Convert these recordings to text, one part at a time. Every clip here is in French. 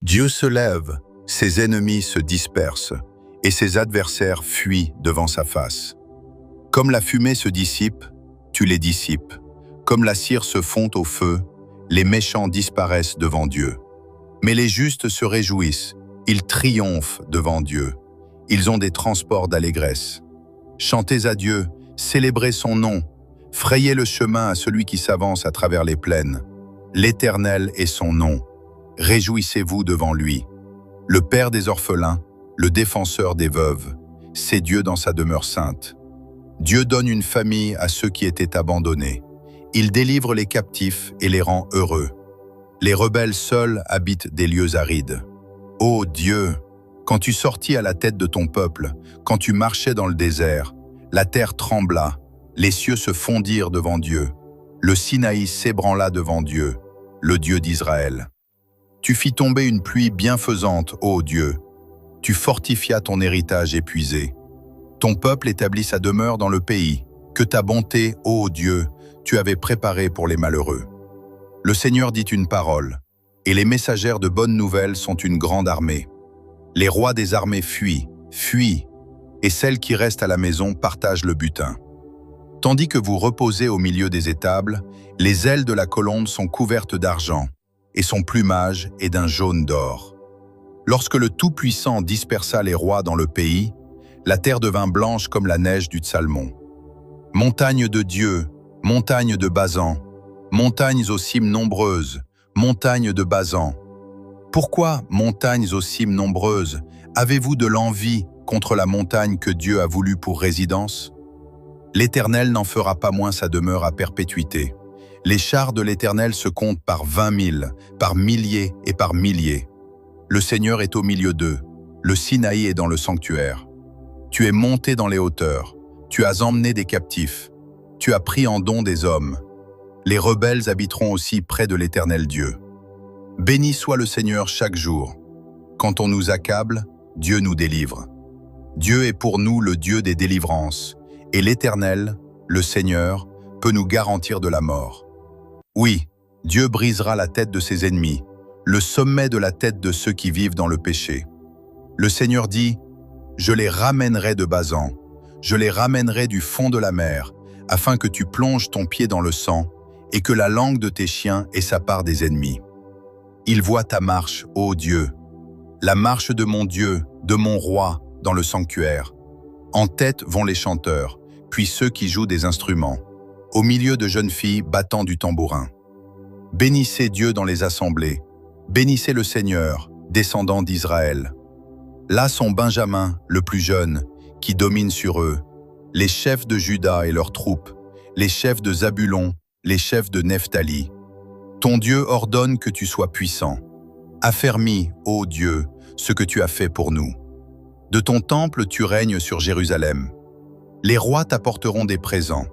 Dieu se lève, ses ennemis se dispersent, et ses adversaires fuient devant sa face. Comme la fumée se dissipe, tu les dissipes. Comme la cire se fond au feu, les méchants disparaissent devant Dieu. Mais les justes se réjouissent, ils triomphent devant Dieu. Ils ont des transports d'allégresse. Chantez à Dieu, célébrez son nom, frayez le chemin à celui qui s'avance à travers les plaines. L'Éternel est son nom. Réjouissez-vous devant lui. Le Père des orphelins, le défenseur des veuves, c'est Dieu dans sa demeure sainte. Dieu donne une famille à ceux qui étaient abandonnés. Il délivre les captifs et les rend heureux. Les rebelles seuls habitent des lieux arides. Ô Dieu, quand tu sortis à la tête de ton peuple, quand tu marchais dans le désert, la terre trembla, les cieux se fondirent devant Dieu. Le Sinaï s'ébranla devant Dieu, le Dieu d'Israël. Tu fis tomber une pluie bienfaisante, ô Dieu. Tu fortifias ton héritage épuisé. Ton peuple établit sa demeure dans le pays, que ta bonté, ô Dieu, tu avais préparé pour les malheureux. Le Seigneur dit une parole, et les messagères de bonnes nouvelles sont une grande armée. Les rois des armées fuient, et celles qui restent à la maison partagent le butin. Tandis que vous reposez au milieu des étables, les ailes de la colombe sont couvertes d'argent, et son plumage est d'un jaune d'or. Lorsque le Tout-Puissant dispersa les rois dans le pays, la terre devint blanche comme la neige du Tsalmon. Montagne de Dieu, montagne de Basan, montagnes aux cimes nombreuses, montagnes de Basan. Pourquoi, montagnes aux cimes nombreuses, avez-vous de l'envie contre la montagne que Dieu a voulu pour résidence? L'Éternel n'en fera pas moins sa demeure à perpétuité. Les chars de l'Éternel se comptent par 20 000, par milliers et par milliers. Le Seigneur est au milieu d'eux, le Sinaï est dans le sanctuaire. Tu es monté dans les hauteurs, tu as emmené des captifs, tu as pris en don des hommes. Les rebelles habiteront aussi près de l'Éternel Dieu. Béni soit le Seigneur chaque jour. Quand on nous accable, Dieu nous délivre. Dieu est pour nous le Dieu des délivrances, et l'Éternel, le Seigneur, peut nous garantir de la mort. Oui, Dieu brisera la tête de ses ennemis, le sommet de la tête de ceux qui vivent dans le péché. Le Seigneur dit, « Je les ramènerai de Basan, je les ramènerai du fond de la mer, afin que tu plonges ton pied dans le sang, et que la langue de tes chiens ait sa part des ennemis. Ils voient ta marche, ô Dieu, la marche de mon Dieu, de mon roi, dans le sanctuaire. En tête vont les chanteurs, puis ceux qui jouent des instruments, au milieu de jeunes filles battant du tambourin. Bénissez Dieu dans les assemblées, bénissez le Seigneur, descendant d'Israël. Là sont Benjamin, le plus jeune, qui domine sur eux, les chefs de Juda et leurs troupes, les chefs de Zabulon, les chefs de Nephtali. Ton Dieu ordonne que tu sois puissant. Affermis, ô Dieu, ce que tu as fait pour nous. De ton temple tu règnes sur Jérusalem. Les rois t'apporteront des présents.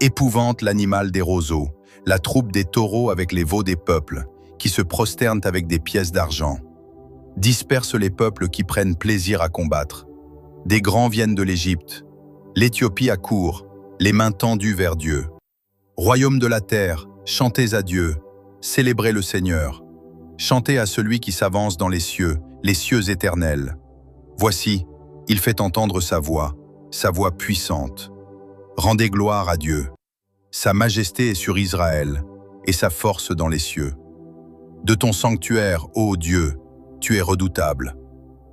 Épouvante l'animal des roseaux, la troupe des taureaux avec les veaux des peuples, qui se prosternent avec des pièces d'argent. Disperse les peuples qui prennent plaisir à combattre. Des grands viennent de l'Égypte. L'Éthiopie accourt, les mains tendues vers Dieu. Royaume de la terre, chantez à Dieu, célébrez le Seigneur. Chantez à celui qui s'avance dans les cieux éternels. Voici, il fait entendre sa voix puissante. Rendez gloire à Dieu. Sa majesté est sur Israël, et sa force dans les cieux. De ton sanctuaire, ô Dieu, tu es redoutable.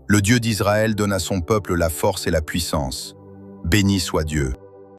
Le Dieu d'Israël donne à son peuple la force et la puissance. Béni soit Dieu.